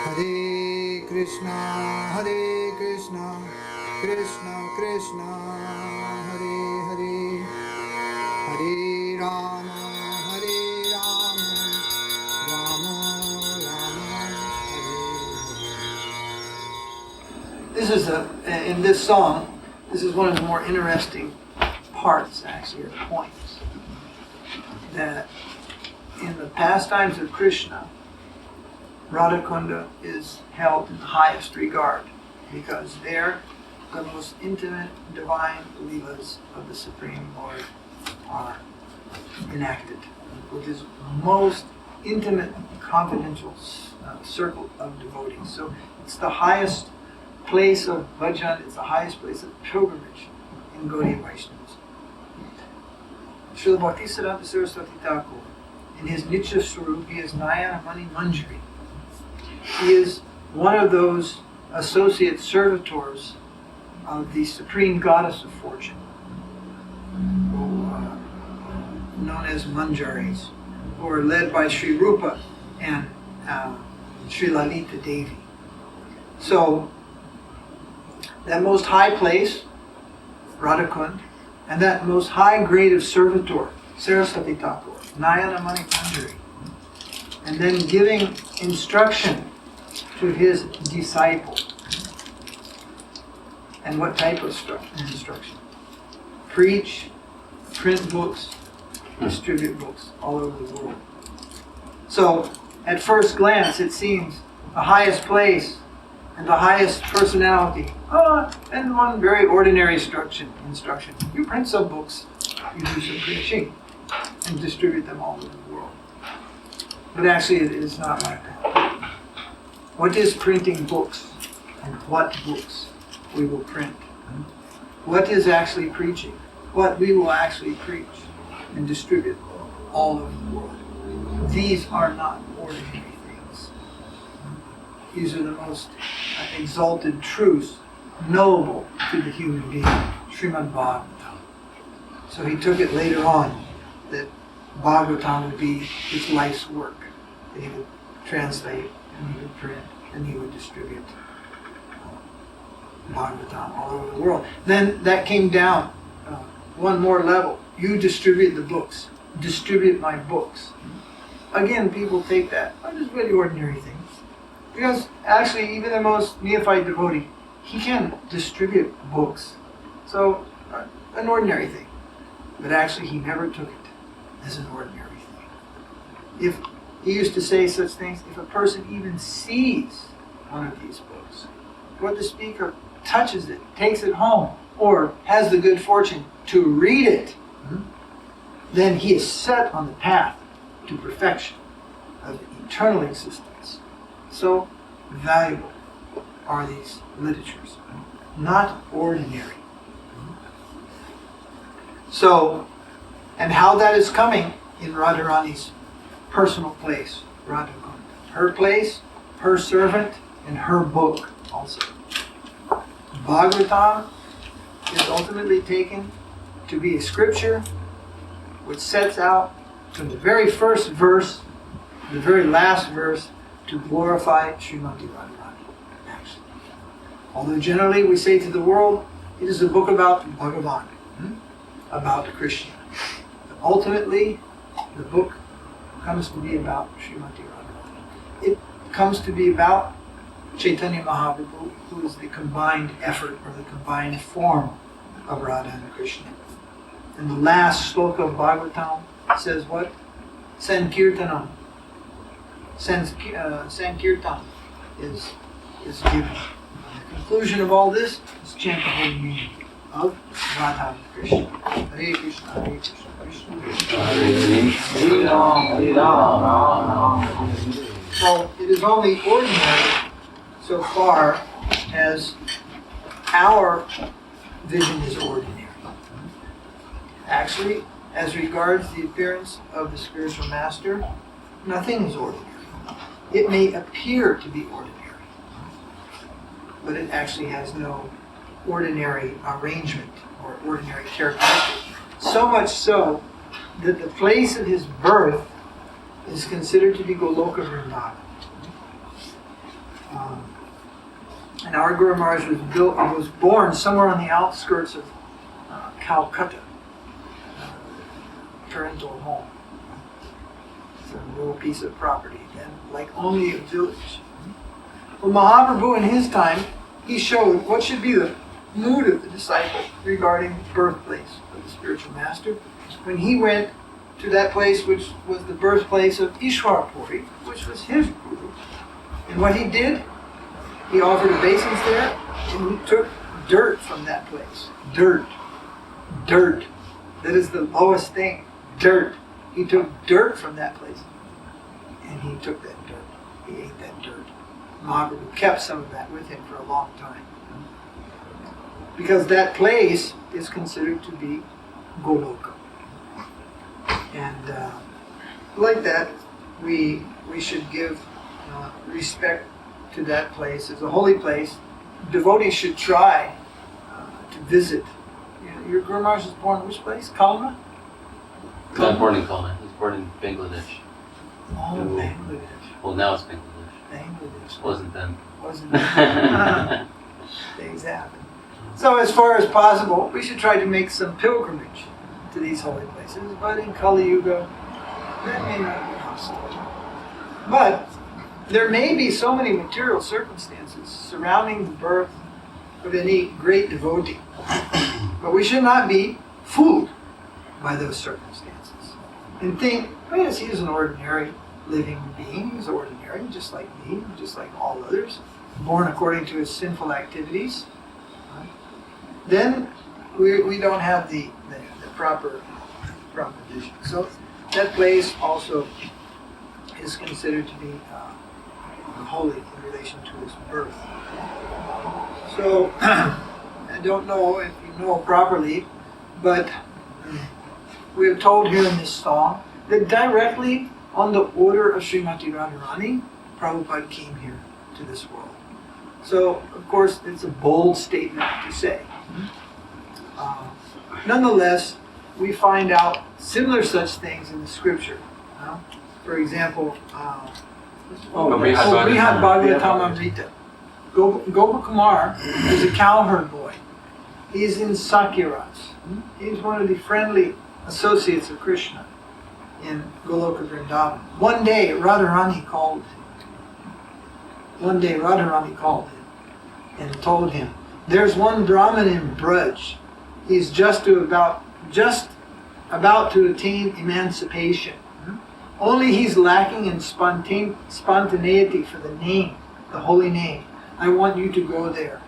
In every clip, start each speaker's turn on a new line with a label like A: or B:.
A: Hare Krishna, Krishna Krishna, Hare Hare, Hare Rama, Rama Rama, Hare Hare.
B: This is in this song, this is one of the more interesting parts, actually, or points, that in the pastimes of Krishna, Radhakunda is held in the highest regard because there the most intimate divine leelas of the Supreme Lord are enacted with his most intimate confidential circle of devotees. So it's the highest place of bhajan, it's the highest place of pilgrimage in Gaudiya Vaishnavas. Srila Bhaktisiddhanta Saraswati Thakur, in his Nitya Swarup, he is Nayana Mani Manjari. He is one of those associate servitors of the Supreme Goddess of Fortune, known as Manjaris, who are led by Sri Rupa and Sri Lalita Devi. So, that most high place, Radhakund, and that most high grade of servitor, Saraswati Thakur, Nayana Mani Manjari, and then giving instruction to his disciple. And what type of instruction? Preach, print books, distribute books all over the world. So, at first glance, it seems the highest place and the highest personality, and one very ordinary instruction. You print some books, you do some preaching, and distribute them all over the world. But actually, it is not like that. What is printing books, and what books we will print? What is actually preaching? What we will actually preach and distribute all over the world? These are not ordinary things. These are the most exalted truths knowable to the human being. Srimad Bhagavatam. So he took it later on that Bhagavatam would be his life's work. That he would translate, and he would print, and he would distribute Bhagavatam all over the world. Then that came down one more level. You distribute the books. Distribute my books. Again, people take that. Just really ordinary things. Because actually, even the most neophyte devotee, he can distribute books. So, an ordinary thing. But actually, he never took it as an ordinary thing. If he used to say such things, if a person even sees one of these books, what the speaker touches it, takes it home, or has the good fortune to read it, then he is set on the path to perfection of eternal existence. So valuable are these literatures, not ordinary. So, and how that is coming in Radharani's personal place, Radhakund. Her place, her servant, and her book also. Bhagavatam is ultimately taken to be a scripture which sets out from the very first verse to the very last verse to glorify Srimati Radharani, actually. Although generally we say to the world, it is a book about Bhagavan, about Krishna. But ultimately, the book comes to be about Srimati Radharani. It comes to be about Caitanya Mahaprabhu, who is the combined effort or the combined form of Radha and Krishna. And the last sloka of Bhagavatam says what? Sankirtanam. Sankirtan is given. The conclusion of all this is chant the holy name of Radha and Krishna. Hare Krishna, Hare Krishna, Krishna Krishna, Hare Rama. So it is only ordinary so far as our vision is ordinary. Actually, as regards the appearance of the spiritual master, nothing is ordinary. It may appear to be ordinary, but it actually has no ordinary arrangement or ordinary characteristic. So much so that the place of his birth is considered to be Goloka Vrindavan. And our Guru Maharaj was born somewhere on the outskirts of Calcutta, parental home. It's a little piece of property, then like only a village. Well, Mahaprabhu in his time, he showed what should be the mood of the disciple regarding the birthplace of the spiritual master. When he went to that place which was the birthplace of Ishwarpuri, which was his guru, and what he did, he offered obeisance there, and he took dirt from that place. Dirt. That is the lowest thing. Dirt. He took dirt from that place. And he took that dirt. He ate that dirt. Mahaprabhu kept some of that with him for a long time. Because that place is considered to be Goloka. And like that, we should give respect to that place as a holy place. Devotees should try to visit. Your Guru Maharaj was born in which place? Kalma?
C: Not born in Kalma. He was born in Bangladesh.
B: Oh, Bangladesh.
C: Well, now it's Bangladesh.
B: Bangladesh.
C: Wasn't then.
B: Wasn't then. Things happen. So as far as possible, we should try to make some pilgrimage to these holy places. But in Kali Yuga, that may not be possible. But there may be so many material circumstances surrounding the birth of any great devotee. But we should not be fooled by those circumstances and think, oh yes, he is an ordinary living being. He's ordinary, just like me, just like all others, born according to his sinful activities. Then we don't have the proper vision. So that place also is considered to be holy in relation to his birth. So I don't know if you know properly, but we have told here in this song that directly on the order of Srimati Radharani, Prabhupada came here to this world. So, of course, it's a bold statement to say. Nonetheless, we find out similar such things in the scripture. For example, Brihad Bhagavatamamrita. Gopakumar is a cowherd boy. He is in Sakiraj. He's one of the friendly associates of Krishna in Goloka Vrindavan. One day Radharani called him and told him, there's one Brahmin in Braj. He's just about to attain emancipation. Only he's lacking in spontaneity for the name, the holy name. I want you to go there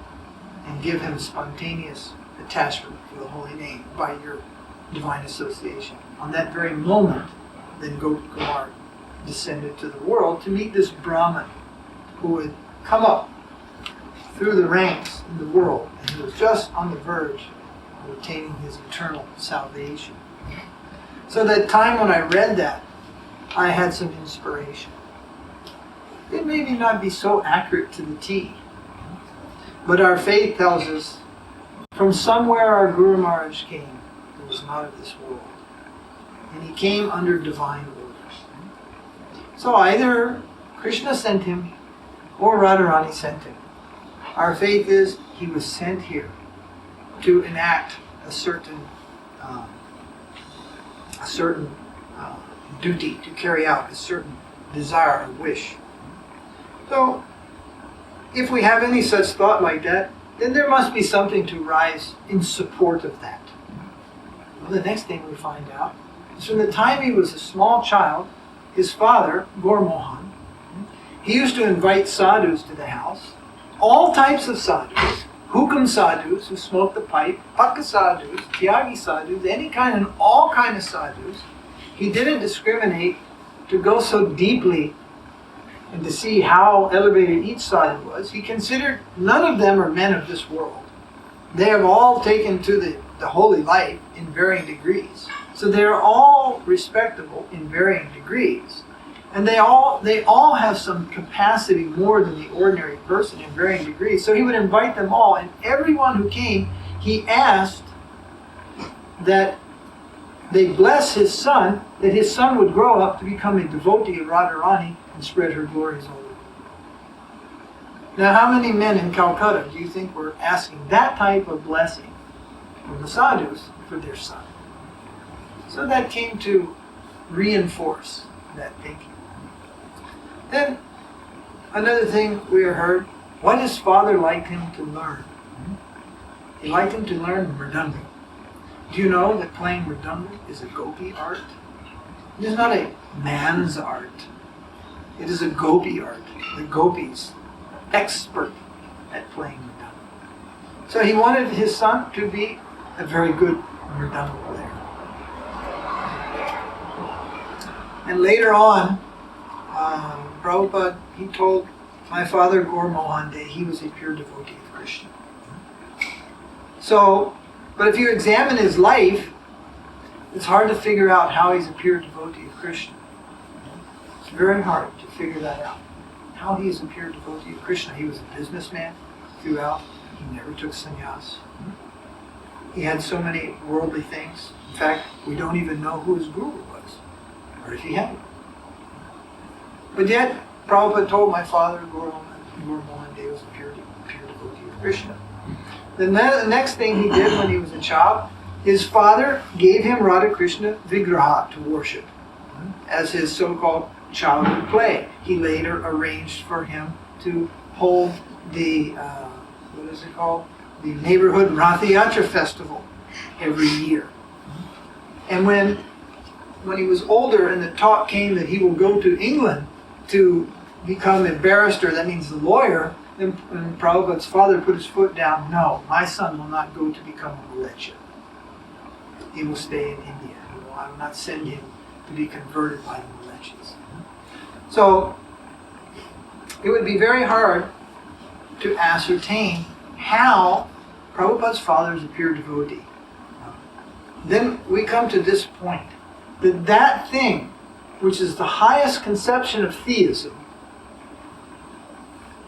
B: and give him spontaneous attachment for the holy name by your divine association. On that very moment, then Gopakumar descended to the world to meet this Brahmin who would come up through the ranks in the world, and he was just on the verge of attaining his eternal salvation. So that time when I read that, I had some inspiration. It may not be so accurate to the T, but our faith tells us from somewhere our Guru Maharaj came who was not of this world. And he came under divine orders. So either Krishna sent him or Radharani sent him. Our faith is he was sent here to enact a certain duty, to carry out a certain desire or wish. So, if we have any such thought like that, then there must be something to rise in support of that. Well, the next thing we find out is from the time he was a small child, his father, Gormohan, he used to invite sadhus to the house, all types of sadhus, hukam sadhus who smoke the pipe, pakka sadhus, tyagi sadhus, all kind of sadhus. He didn't discriminate to go so deeply and to see how elevated each sadhu was. He considered none of them are men of this world. They have all taken to the holy life in varying degrees. So they are all respectable in varying degrees. And they all have some capacity more than the ordinary person in varying degrees. So he would invite them all, and everyone who came, he asked that they bless his son, that his son would grow up to become a devotee of Radharani and spread her glories all over. Now, how many men in Calcutta do you think were asking that type of blessing from the sadhus for their son? So that came to reinforce that thinking. Then, another thing we heard, what does Father like him to learn? He liked him to learn mridanga. Do you know that playing mridanga is a gopi art? It is not a man's art. It is a gopi art. The gopis, expert at playing mridanga. So he wanted his son to be a very good mridanga player. And later on, Prabhupada, he told my father Gaur Mohan that he was a pure devotee of Krishna. So, but if you examine his life, it's hard to figure out how he's a pure devotee of Krishna. It's very hard to figure that out. How he is a pure devotee of Krishna. He was a businessman throughout. He never took sannyas. He had so many worldly things. In fact, we don't even know who his guru was, or if he had one. But yet, Prabhupada told my father, Gaur Mohan Dev, was a pure devotee of Krishna. The next thing he did when he was a child, his father gave him Radha Krishna Vigraha to worship as his so-called childhood play. He later arranged for him to hold the, the neighborhood Ratha Yatra festival every year. And when he was older and the talk came that he will go to England to become a barrister, that means a lawyer, then Prabhupada's father put his foot down. No, my son will not go to become a militia. He will stay in India. I will not send him to be converted by the militias. So it would be very hard to ascertain how Prabhupada's father is a pure devotee. Then we come to this point, that thing which is the highest conception of theism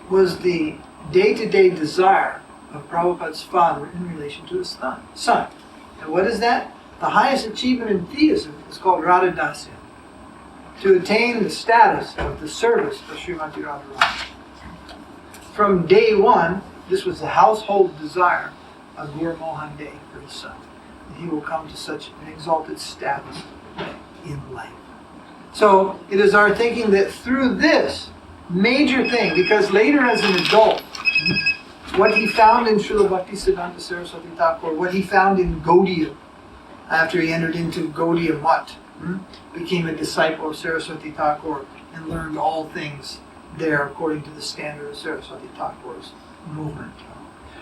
B: was the day-to-day desire of Prabhupada's father in relation to his son. And what is that? The highest achievement in theism is called Radhadasya, to attain the status of the service of Srimati Radharani. From day one, this was the household desire of Gaur Mohan Dev for his son. That he will come to such an exalted status in life. So it is our thinking that through this major thing, because later as an adult, what he found in Srila Bhaktivedanta Saraswati Thakur, what he found in Gaudiya, after he entered into Gaudiya Mutt, became a disciple of Saraswati Thakur and learned all things there according to the standard of Saraswati Thakur's movement.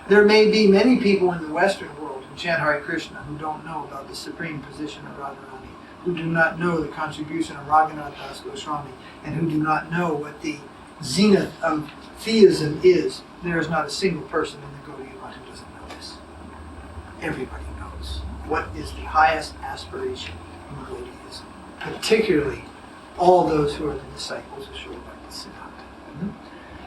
B: There may be many people in the Western world who chant Hare Krishna who don't know about the supreme position of Radharani, who do not know the contribution of Raghunath Das Goswami, and who do not know what the zenith of theism is. There is not a single person in the Gaudiya Mutt who doesn't know this. Everybody knows what is the highest aspiration in Gaudiism, particularly all those who are the disciples of Srila Bhaktisiddhanta.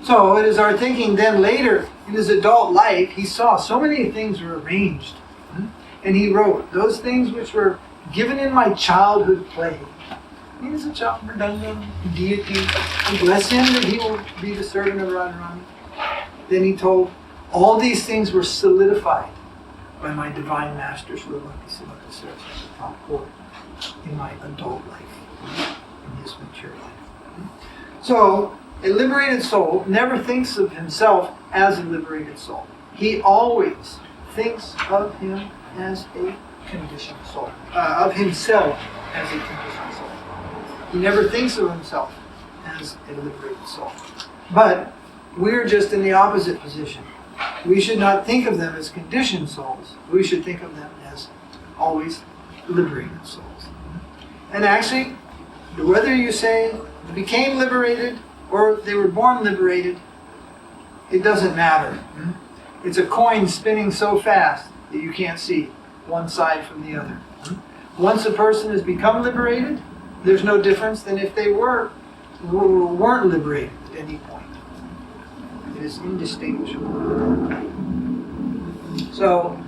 B: So it is our thinking then later in his adult life, he saw so many things were arranged. And he wrote, those things which were given in my childhood play. He is a child, Mridanga, deity. And bless him that he will be the servant of Radharani. Then he told, all these things were solidified by my divine master, Srila Bhaktisiddhanta Saraswati Thakur, in my adult life, in his mature life. So, a liberated soul never thinks of himself as a liberated soul. He always thinks of him as a conditioned soul, of himself as a conditioned soul. He never thinks of himself as a liberated soul. But we're just in the opposite position. We should not think of them as conditioned souls. We should think of them as always liberated souls. And actually, whether you say they became liberated or they were born liberated, it doesn't matter. It's a coin spinning so fast that you can't see one side from the other. Once a person has become liberated, there's no difference than if they weren't liberated at any point. It is indistinguishable. So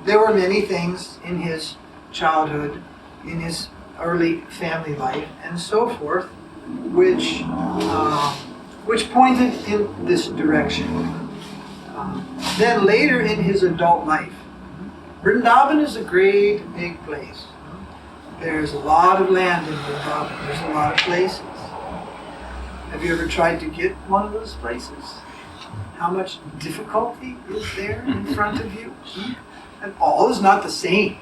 B: there were many things in his childhood, in his early family life, and so forth, which which pointed in this direction. Then later in his adult life, Vrindavan is a great big place. There's a lot of land in Vrindavan. There's a lot of places. Have you ever tried to get one of those places? How much difficulty is there in front of you? And all is not the same.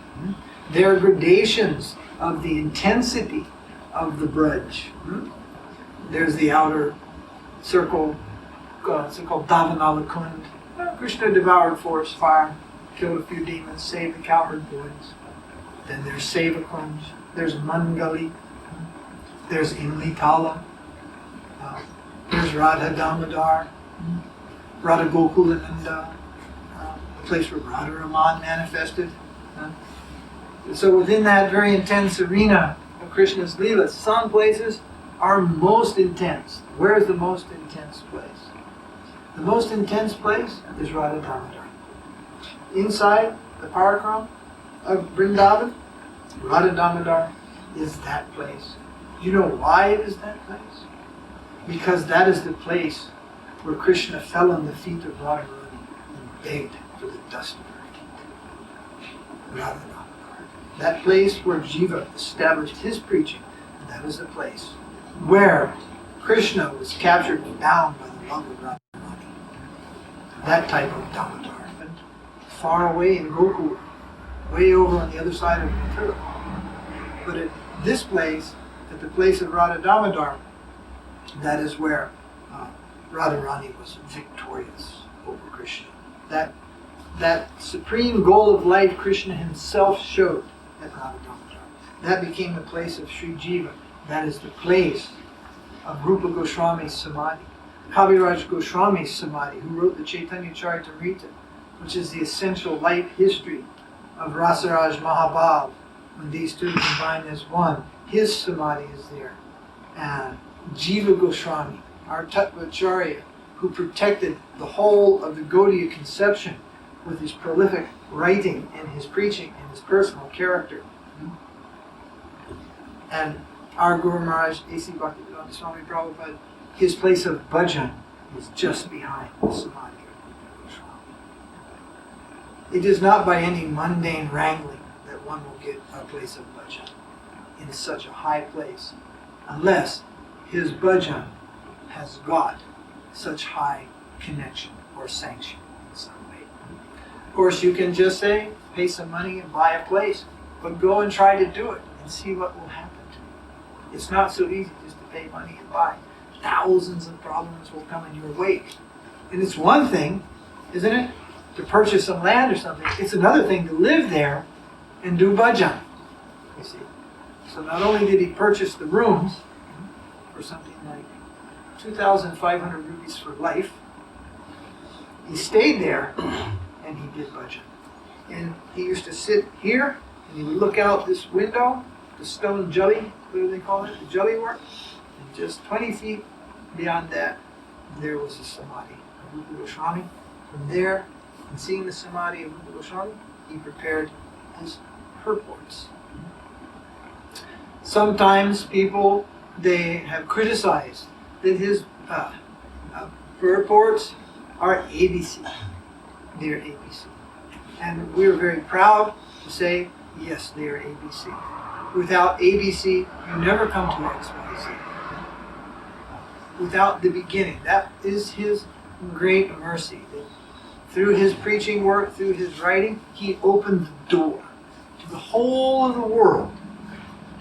B: There are gradations of the intensity of the braj. There's the outer circle, so-called Davanala Kund. Krishna devoured forest fire, killed a few demons, saved the cowherd boys. Then there's Seva Kunj, there's Mangali, there's Imlitala, there's Radha Damodar, Radha Gokulananda, the place where Radha Raman manifested. So within that very intense arena of Krishna's Leelas, some places are most intense. Where is the most intense place? The most intense place is Radha Damodar. Inside the parikram of Vrindavan, Radha Damodar is that place. Do you know why it is that place? Because that is the place where Krishna fell on the feet of Radharani and begged for the dust of her feet. Radha Damodar. That place where Jiva established his preaching, and that is the place where Krishna was captured and bound by the love of Radharani. That type of Damodar. Far away in Gokul, way over on the other side of Mathura. But at this place, at the place of Radha Damodar, that is where Radharani was victorious over Krishna. That supreme goal of life Krishna himself showed at Radha Damodar. That became the place of Sri Jiva. That is the place of Rupa Goswami's Samadhi. Kaviraj Goswami's Samadhi, who wrote the Caitanya Charitamrita, which is the essential life history of Rasaraj Mahabhav. When these two combine as one, his Samadhi is there. And Jiva Goswami, our Tattvacharya, who protected the whole of the Gaudiya conception with his prolific writing and his preaching and his personal character. And our Guru Maharaj, A.C. Bhaktivedanta Swami Prabhupada, his place of bhajan is just behind the Samadhi. It is not by any mundane wrangling that one will get a place of bhajan in such a high place, unless his bhajan has got such high connection or sanction in some way. Of course, you can just say, pay some money and buy a place, but go and try to do it and see what will happen to you. It's not so easy just to pay money and buy. Thousands of problems will come in your wake. And it's one thing, isn't it, to purchase some land or something. It's another thing to live there and do bhajan, you see. So not only did he purchase the rooms for something like 2,500 rupees for life, he stayed there and he did bhajan. And he used to sit here and he would look out this window, the stone jully, what do they call it? The jully work. And just 20 feet beyond that, there was a samadhi of Rupa Goswami. From there, and seeing the Samadhi of Rupa Goswami, he prepared his purports. Sometimes people, they have criticized that his purports are ABC. They are ABC. And we're very proud to say, yes, they are ABC. Without ABC, you never come to XYZ. Without the beginning. That is his great mercy. Through his preaching work, through his writing, he opened the door to the whole of the world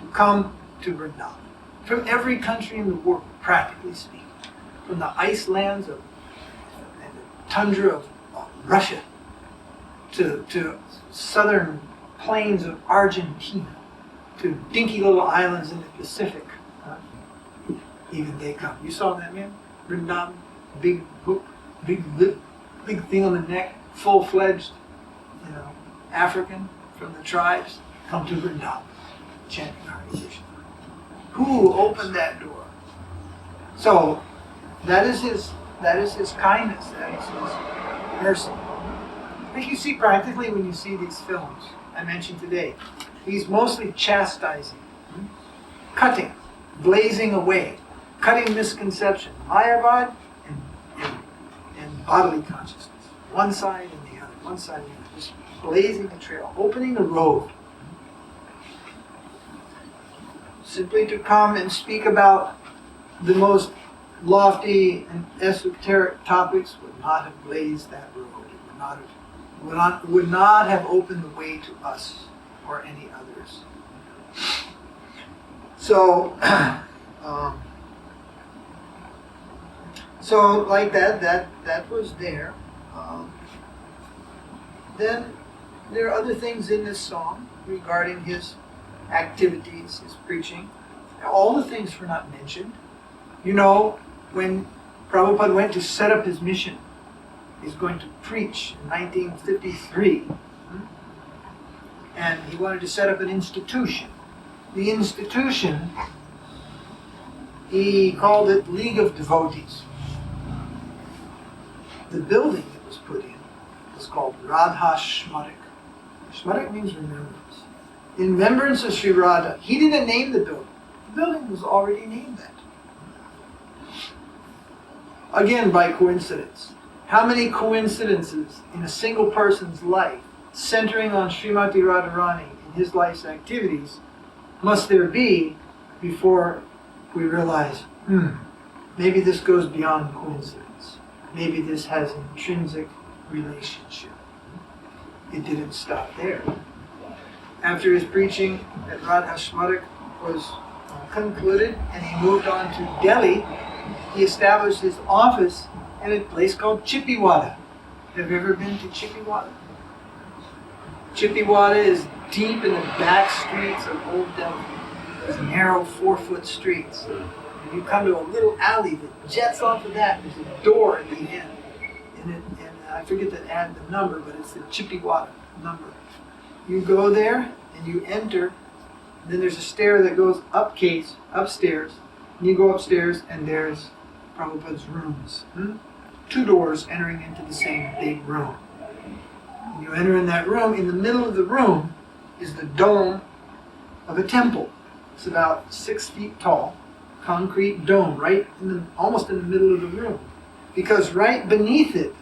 B: to come to Vrindavan. From every country in the world, practically speaking. From the ice lands and the tundra of Russia to southern plains of Argentina, to dinky little islands in the Pacific. Even they come. You saw that, man? Vrindavan, big hook, big lip, big thing on the neck, full-fledged, African from the tribes, come to Vrindavan, chanting Hare Krishna. Who opened that door? So that is his kindness, that is his mercy. I think you see practically when you see these films I mentioned today, he's mostly chastising, cutting, blazing away, cutting misconception. Mayavad and bodily consciousness. One side and the other, one side and the other. Just blazing a trail, opening a road. Simply to come and speak about the most lofty and esoteric topics would not have blazed that road. It would not have opened the way to us or any others. So, so like that was there. Then there are other things in this song regarding his activities, his preaching. All the things were not mentioned. You know, when Prabhupada went to set up his mission, he's going to preach in 1953, and he wanted to set up an institution. The institution, he called it League of Devotees. The building that was put in was called Radha Shmarik. Shmarik means remembrance. In remembrance of Sri Radha. He didn't name the building. The building was already named that. Again, by coincidence. How many coincidences in a single person's life, centering on Srimati Radharani and his life's activities, must there be before we realize, maybe this goes beyond coincidence. Maybe this has an intrinsic relationship. It didn't stop there. After his preaching at Radha Shmarik was concluded and he moved on to Delhi, he established his office in a place called Chippiwada. Have you ever been to Chippiwada? Chippiwada is deep in the back streets of Old Delhi. Those narrow 4-foot streets. And you come to a little alley that jets off of that. There's a door at the end. And I forget the number, but it's the Chippiwada number. You go there and you enter. And then there's a stair that goes upstairs. And you go upstairs and there's Prabhupada's rooms. 2 doors entering into the same big room. When you enter in that room, in the middle of the room is the dome of a temple. It's about 6 feet tall, concrete dome, almost in the middle of the room. Because right beneath it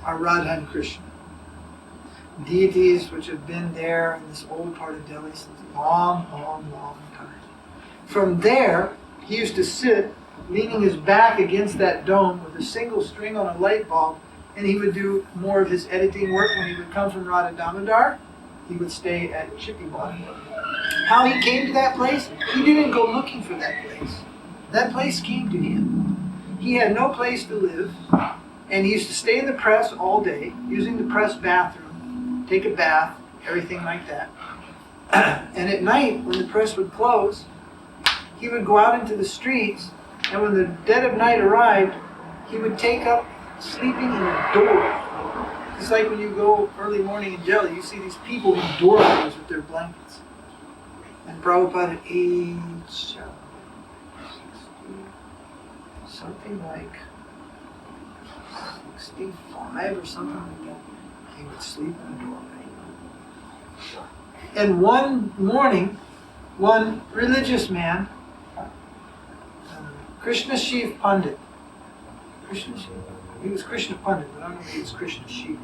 B: are Radha and Krishna. Deities which have been there in this old part of Delhi since a long, long, long time. From there, he used to sit leaning his back against that dome with a single string on a light bulb, and he would do more of his editing work. When he would come from Radha Damodar, he would stay at Chippiwada. How he came to that place? He didn't go looking for that place. That place came to him. He had no place to live, and he used to stay in the press all day, using the press bathroom, take a bath, everything like that. And at night, when the press would close, he would go out into the streets, and when the dead of night arrived, he would take up sleeping in a door. It's like when you go early morning in Delhi, you see these people in doorways with their blankets. And Prabhupada at age 60, something like 65 or something like that, he would sleep in a doorway. And one morning, one religious man, Krishna Shiv Pandit, he was Krishna Pandit, but I don't know if he was Krishna Shiv.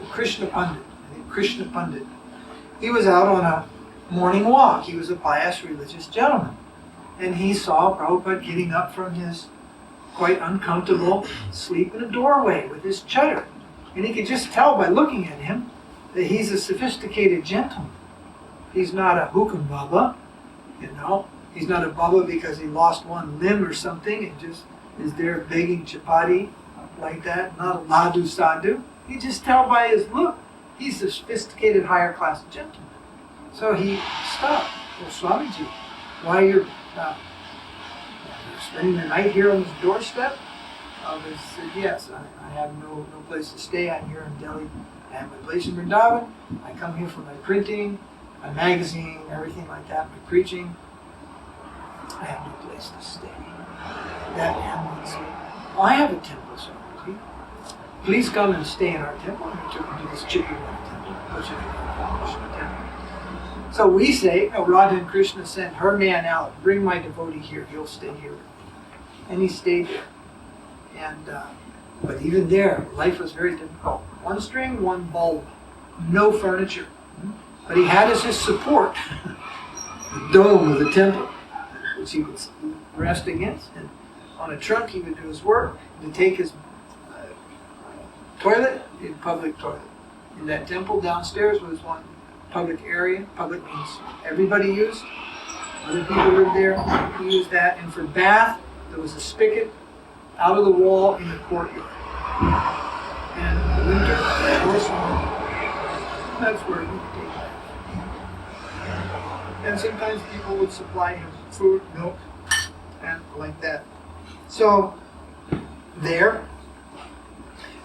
B: Krishna Pandit, I think Krishna Pandit. He was out on a morning walk. He was a pious religious gentleman. And he saw Prabhupada getting up from his quite uncomfortable sleep in a doorway with his chudder. And he could just tell by looking at him that he's a sophisticated gentleman. He's not a hukum baba, He's not a baba because he lost one limb or something and just is there begging chapati like that. Not a laddu sadhu. You just tell by his look. He's a sophisticated higher class gentleman. So he stopped. Well, Swamiji, why you're spending the night here on this doorstep? He said, yes, I have no place to stay. I'm here in Delhi. I have my place in Vrindavan. I come here for my printing, my magazine, everything like that, my preaching. I have no place to stay. That man would say, well, I have a temple, Swamiji. Please come and stay in our temple. And he took him to this Chippiwada temple, which is a Krishna temple. So we say, Radha and Krishna sent her man out, bring my devotee here, he'll stay here. And he stayed there. And but even there, life was very difficult. One string, one bulb, no furniture. But he had as his support the dome of the temple, which he would rest against. And on a trunk, he would do his work. He would take his toilet, in public toilet. In that temple downstairs was one public area. Public means everybody used. Other people lived there. He used that. And for bath, there was a spigot out of the wall in the courtyard. And in the winter, or summer, that's where he would take bath. And sometimes people would supply him food, milk, and like that. So, there.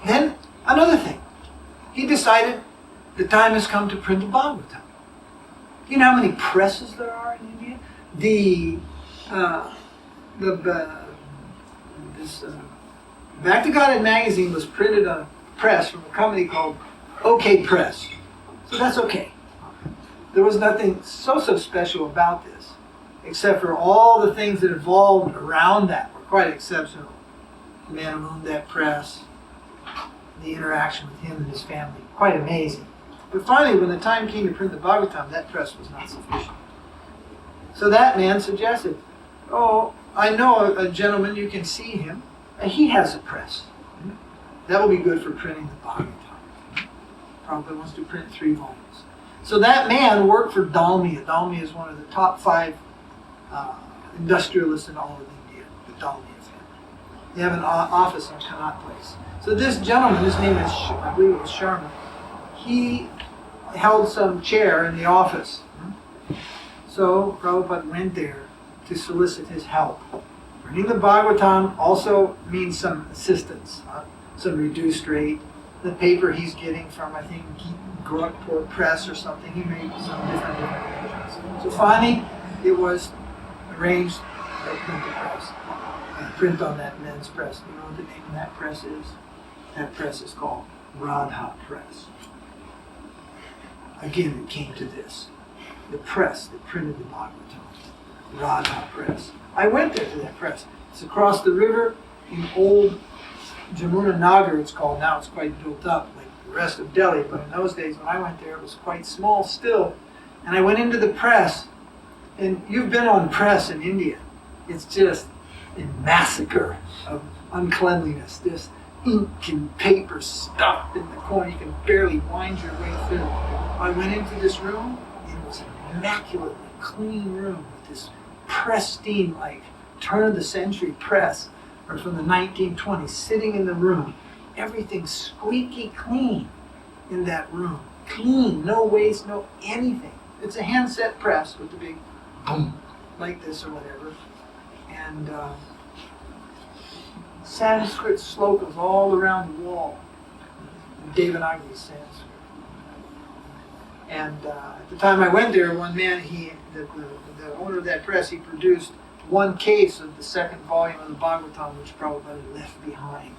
B: Then, another thing. He decided the time has come to print a Bhagavatam. You know how many presses there are in India? Back to Godhead magazine was printed on a press from a company called OK Press. So that's okay. There was nothing so special about this, except for all the things that evolved around that were quite exceptional. The man who owned that press, the interaction with him and his family, quite amazing. But finally, when the time came to print the Bhagavatam, that press was not sufficient. So that man suggested, I know a gentleman, you can see him, and he has a press. That will be good for printing the Bhagavatam. Prabhupada wants to print 3 volumes. So that man worked for Dalmia. Dalmia is one of the top 5 industrialists in all of India, the Dalmia family. They have an office on Connaught Place. So this gentleman, his name is, I believe it was Sharma, he held some chair in the office. So Prabhupada went there to solicit his help. Reading the Bhagavatam also means some assistance, some reduced rate. The paper he's getting from, I think, Gorakhpur Press or something, he made some different arrangements. So finally, it was arranged to print the press. And print on that men's press. You know what the name of that press is? That press is called Radha Press. Again, it came to this. The press that printed the Bhagavatam. Radha Press. I went there to that press. It's across the river in old Jamuna Nagar, it's called now. It's quite built up like the rest of Delhi. But in those days, when I went there, it was quite small still. And I went into the press. And you've been on press in India. It's just a massacre of uncleanliness. This ink and paper stuffed in the corner. You can barely wind your way through. I went into this room. It was an immaculately clean room with this pristine, like turn-of-the-century press, or from the 1920s, sitting in the room. Everything squeaky clean in that room. Clean, no waste, no anything. It's a hand-set press with the big boom, like this or whatever. And Sanskrit slokas all around the wall. Devanagari Sanskrit. And at the time I went there, one man, the owner of that press, he produced one case of the second volume of the Bhagavatam, which Prabhupada left behind.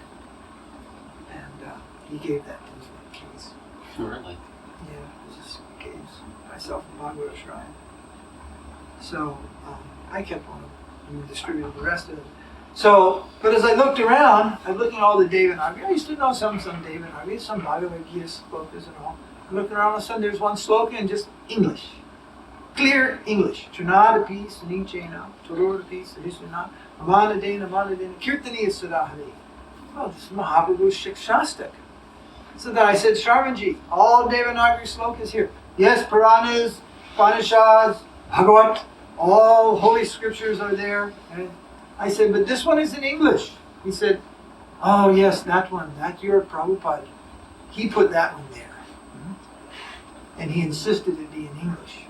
B: And he gave that to me, that case.
C: Really?
B: Yeah, it was just a case. Myself and Bhagavad Shrine. So I kept on and distributed the rest of it. So, but as I looked around, I'm looking at all the Devanagari. I used to know some Devanagari, some Bhagavad Gita slokas and all. I'm looking around, all of a sudden there's one sloka in just English. Clear English. Chunadapi, Sunichena, Torodapi, Sahisuna, Amanadena, Kirtaniya Sudahari. Oh, this is Mahaprabhu's Shikshastak. So then I said, Sharmanji, all Devanagari slokas here. Yes, Puranas, Upanishads, Bhagavat, all holy scriptures are there. And I said, but this one is in English. He said, oh yes, that one, that's your Prabhupada. He put that one there. And he insisted it be in English.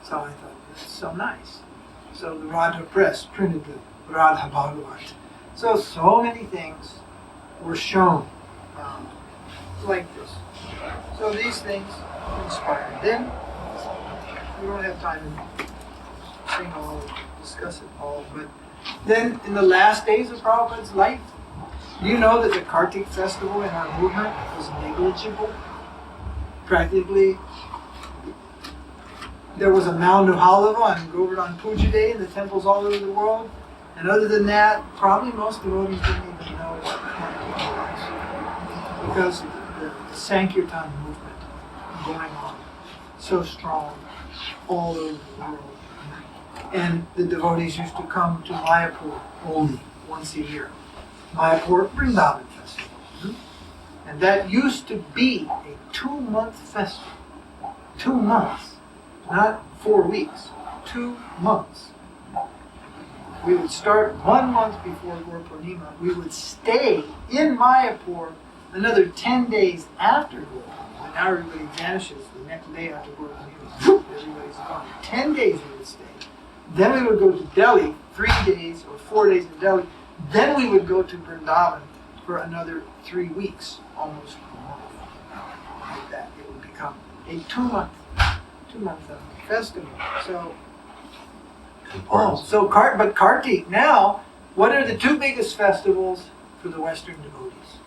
B: So I thought, that's so nice. So the Radha Press printed the Radha Bhagavat. So many things were shown like this. So these things inspired. Then, we don't have time to sing all, discuss it all, but then in the last days of Prabhupada's life, do you know that the Kartik festival in our movement was negligible? Practically, there was a mound of Halava on Govardhan Puja Day in the temples all over the world. And other than that, probably most devotees didn't even know what Kartik was. Because the Sankirtan movement going on so strong all over the world. And the devotees used to come to Mayapur only once a year. Mayapur Vrindavan Festival. And that used to be a 2-month festival. 2 months. Not 4 weeks. 2 months. We would start 1 month before Gaur Purnima. We would stay in Mayapur another 10 days after Gaur Purnima. And now everybody vanishes the next day after Gaur Purnima. Everybody's gone. 10 days we would stay. Then we would go to Delhi, 3 days or 4 days in Delhi. Then we would go to Vrindavan for another 3 weeks, almost a month. Like that, it would become a 2-month festival. So, but Kartik now, what are the 2 biggest festivals for the Western devotees?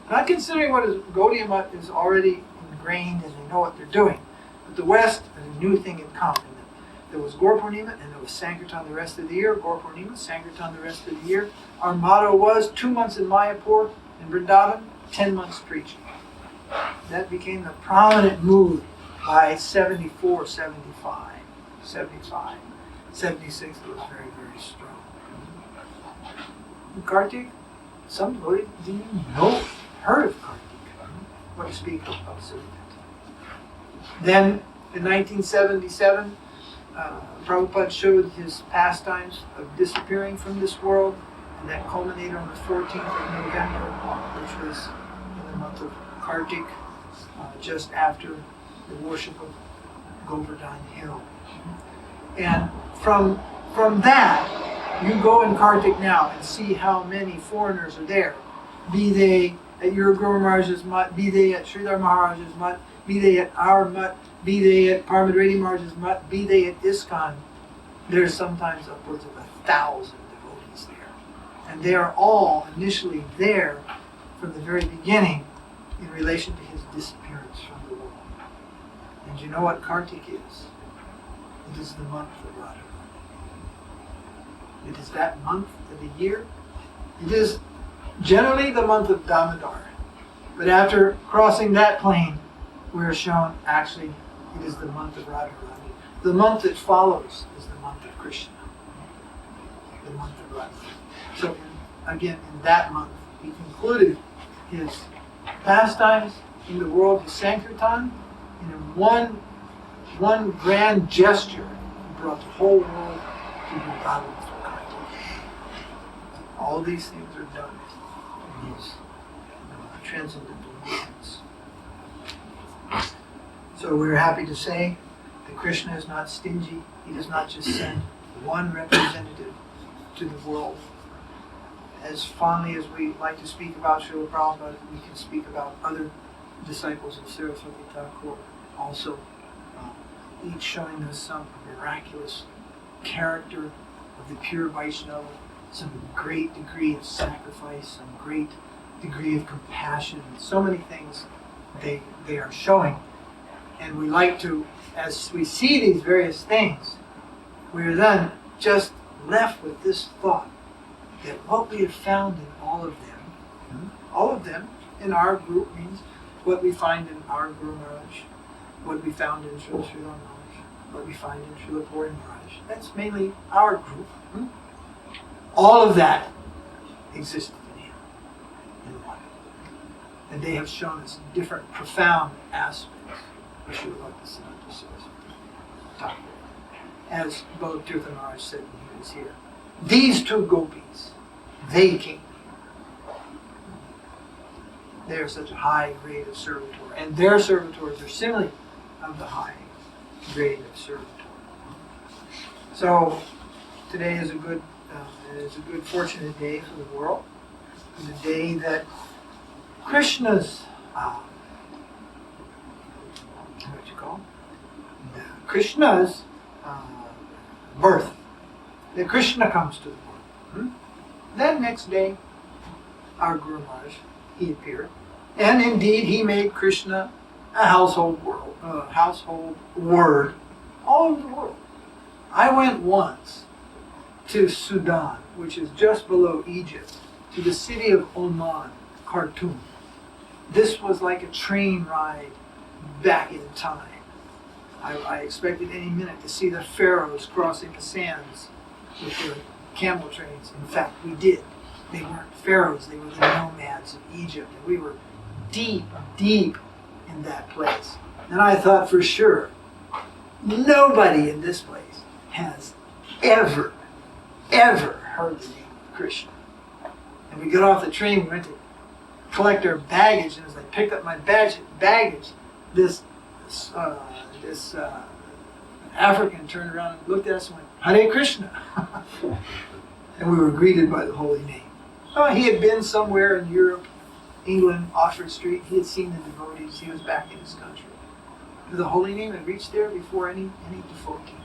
B: Not considering what is Gaudiya Math is already ingrained and they know what they're doing, but the West is a new thing in common. There was Gaur Purnima and there was Sankirtan the rest of the year. Gaur Purnima, Sankirtan the rest of the year. Our motto was 2 months in Mayapur and Vrindavan, 10 months preaching. That became the prominent mood by 74, 75, 75. 76 was very, very strong. In Kartik, some devotees didn't even know, heard of Kartik. What to speak of Srimati. Then in 1977, Prabhupada showed his pastimes of disappearing from this world, and that culminated on the 14th of November, which was in the month of Kartik, just after the worship of Govardhan Hill. And from that, you go in Kartik now and see how many foreigners are there, be they at your Guru Maharaj's mutt, be they at Sridhar Maharaj's mutt, be they at our mutt, be they at Parmad Reddy Maharaj's mutt, be they at ISKCON. There's sometimes upwards of 1,000 devotees there. And they are all initially there from the very beginning in relation to his disappearance from the world. And you know what Kartik is? It is the month of Radharani. It is that month of the year. It is generally the month of Damodar. But after crossing that plane, we are shown actually it is the month of Radharani. The month that follows is the month of Krishna. The month of Radharani. So again, in that month, he concluded his pastimes in the world of Sankirtan in one grand gesture. He brought the whole world to Vrindavan for Kartik. All these things are done in these transcendental movements. So we're happy to say that Krishna is not stingy. He does not just send one representative to the world. As fondly as we like to speak about Srila Prabhupada, we can speak about other disciples of Saraswati Thakur also, each showing us some miraculous character of the pure Vaishnava, some great degree of sacrifice, some great degree of compassion, and so many things they are showing. And we like to, as we see these various things, we are then just left with this thought that what we have found in all of them in our group means what we find in our Guru Maharaj, what we found in Srila Srila Maharaj, what we find in Srila Puri Maharaj. That's mainly our group. All of that existed in him, in one. And they have shown us different profound aspects of Srila Bhaktivedanta Saraswati. As Bhaktivedanta Maharaj said when he was here, these 2 gopis, they came. They are such a high grade of servitor, and their servitors are similarly of the high grade of servitor. So today is a good, fortunate day for the world. It's a day that Krishna's Krishna's birth. That Krishna comes to the world. That next day, our Guru Maharaj, he appeared, and indeed he made Krishna a household word all over the world. I went once to Sudan, which is just below Egypt, to the city of Oman, Khartoum. This was like a train ride back in time. I expected any minute to see the pharaohs crossing the sands with their camel trains. In fact, we did. They weren't pharaohs, they were the nomads of Egypt. And we were deep, deep in that place. And I thought for sure, nobody in this place has ever heard the name of Krishna. And we got off the train, we went to collect our baggage, and as I picked up my baggage, this African turned around and looked at us and went, Hare Krishna. And we were greeted by the holy name. Oh, he had been somewhere in Europe, England, Oxford Street. He had seen the devotees. He was back in his country. The holy name had reached there before any devotee,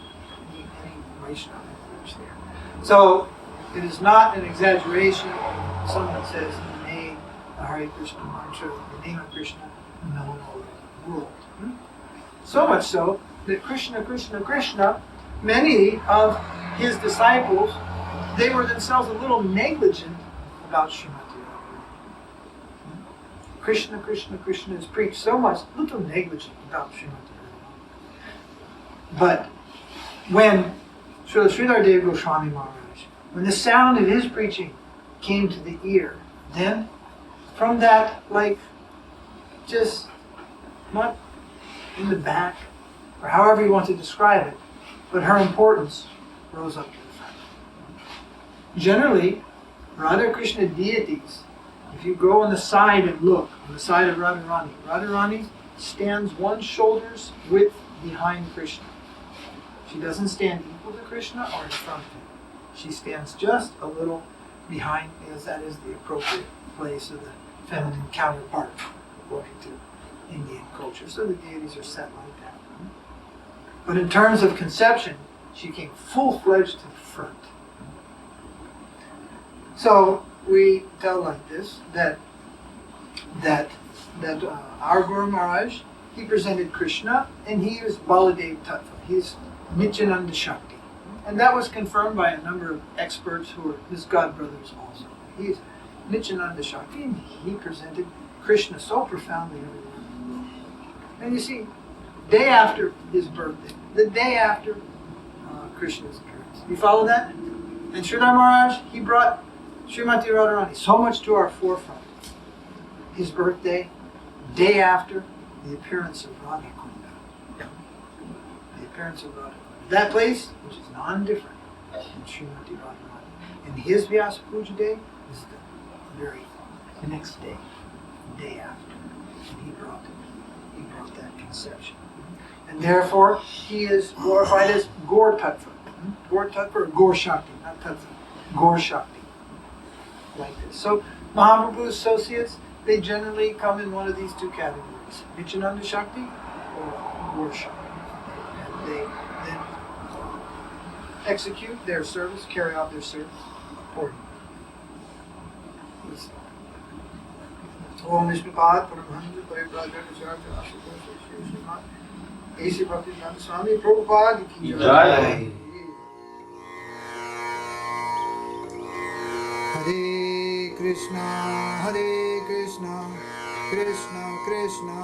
B: any Vaishnava had reached there. So it is not an exaggeration when someone says he made the Hare Krishna mantra, the name of Krishna, known all over the world. So much so that Krishna, Krishna, Krishna, many of his disciples, they were themselves a little negligent about Srimati Radharani. Krishna, Krishna, Krishna is preached so much, a little negligent about Srimati Radharani. But when Srila Dev Goswami Maharaj, when the sound of his preaching came to the ear, then from that, like, just not in the back, or however you want to describe it, but her importance rose up to the front. Generally, Radha Krishna deities, if you go on the side and look, on the side of Radharani, Radharani stands one shoulder's width behind Krishna. She doesn't stand equal to Krishna or in front of him. She stands just a little behind, because that is the appropriate place of the feminine counterpart, according to Indian culture. So the deities are set like that. But in terms of conception, she came full-fledged to the front. So we tell like this, that our Guru Maharaj, he presented Krishna, and he is Baladev Tattva. He's Nityananda Shakti. And that was confirmed by a number of experts who are his godbrothers also. He's Nityananda Shakti, and he presented Krishna so profoundly everywhere. And you see, day after his birthday, the day after Krishna's appearance. You follow that? And Sridhar Maharaj, he brought Srimati Radharani so much to our forefront. His birthday, day after the appearance of Radhakunda. The appearance of Radhakunda. That place, which is non-different than Srimati Radharani. And his Vyasa Puja day is the next day, the day after. And he brought that conception. And therefore, he is glorified as Gaur Tattva. Gaur Tattva or Gaur Shakti, not Tattva. Gaur Shakti. Like this. So, Mahaprabhu's associates, they generally come in one of these two categories. Nityananda Shakti or Gaur Shakti. And they then execute their service, carry out their service accordingly. Om Nishmapad Paramhansa Paripraja Kacharta Ashram Srimat A.C. Bhaktivedanta Swami Prabhupada ki Jai.
A: Hare Krishna, Krishna Krishna,